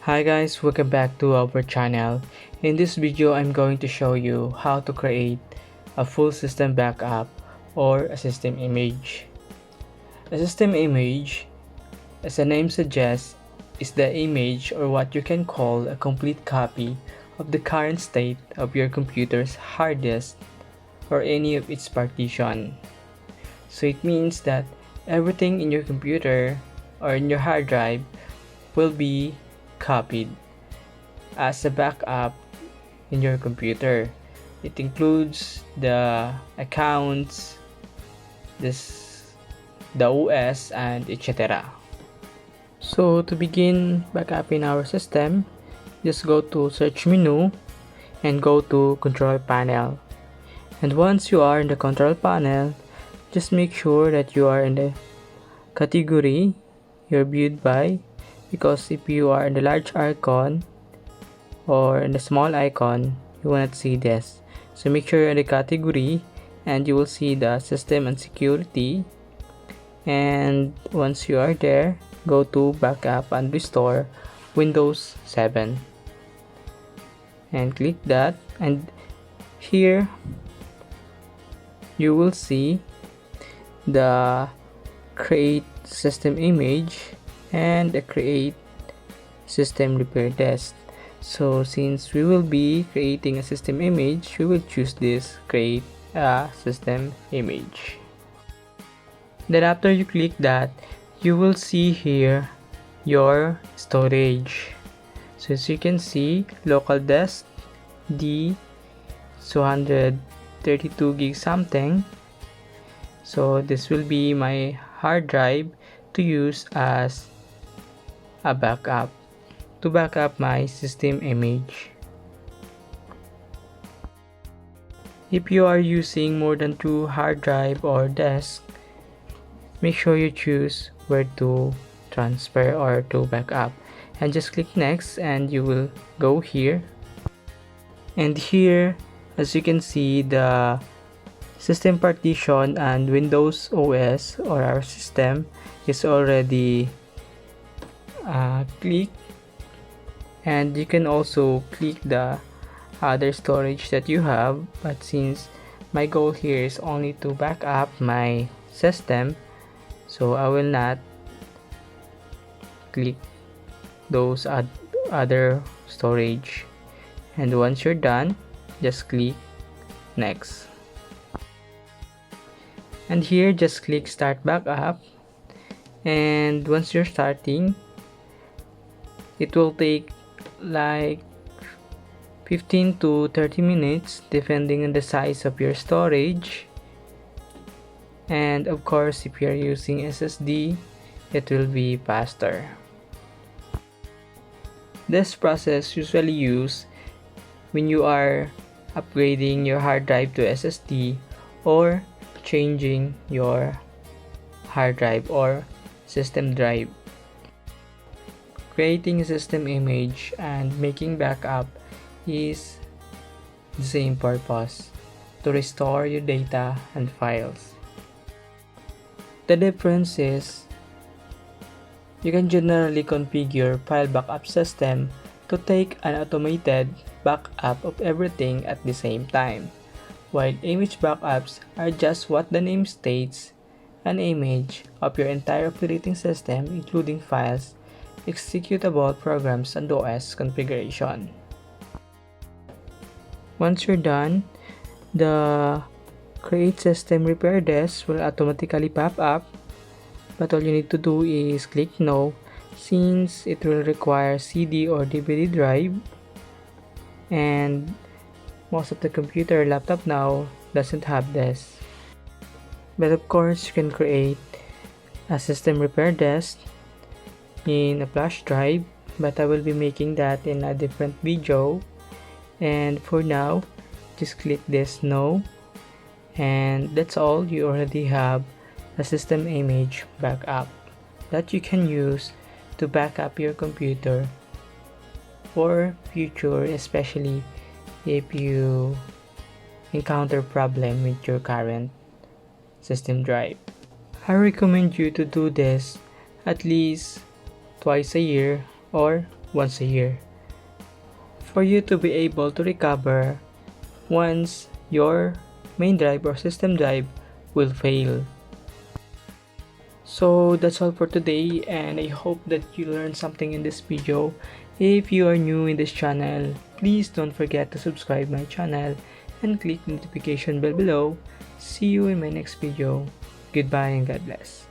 Hi guys, welcome back to our channel. In this video, I'm going to show you how to create a full system backup or a system image. A system image, as the name suggests, is the image or what you can call a complete copy of the current state of your computer's hard disk or any of its partition. So it means that everything in your computer or in your hard drive will be copied as a backup in your computer. It includes the accounts, the OS, and etc. So to begin backup in our system, just go to search menu and go to control panel. And once you are in the control panel, just make sure that you are in the category you're viewed by, because if you are in the large icon or in the small icon, you will not see this. So make sure you're in the category and you will see the system and security. And once you are there, go to backup and restore Windows 7 and click that, and here you will see the create system image and the create system repair disk. So since we will be creating a system image, we will choose this create a system image. Then after you click that, you will see here your storage. So as you can see, local disk D 232 gig something. So this will be my hard drive to use as a backup to back up my system image. If you are using more than 2 hard drive or disk, make sure you choose where to transfer or to backup, and just click next and you will go here. And here, as you can see, the system partition and Windows OS or our system is already clicked, and you can also click the other storage that you have, but since my goal here is only to back up my system, so I will not click those other storage. And once you're done, just click next, and here just click start backup. And once you're starting, it will take like 15 to 30 minutes depending on the size of your storage, and of course if you're using SSD, it will be faster. This process usually used when you are upgrading your hard drive to SSD or changing your hard drive or system drive. Creating a system image and making backup is the same purpose, to restore your data and files. The difference is you can generally configure file backup system to take an automated backup of everything at the same time, while image backups are just what the name states, an image of your entire operating system including files, executable programs, and OS configuration. Once you're done, the create system repair disk will automatically pop up, but all you need to do is click no, since it will require CD or DVD drive, and most of the computer laptop now doesn't have this. But of course you can create a system repair disk in a flash drive, but I will be making that in a different video. And for now, just click this no, and that's all. You already have a system image backup that you can use to back up your computer for future, especially if you encounter problem with your current system drive. I recommend you to do this at least twice a year or once a year for you to be able to recover once your main drive or system drive will fail. So that's all for today, and I hope that you learned something in this video. If you are new in this channel, please don't forget to subscribe my channel and click the notification bell below. See you in my next video. Goodbye and God bless.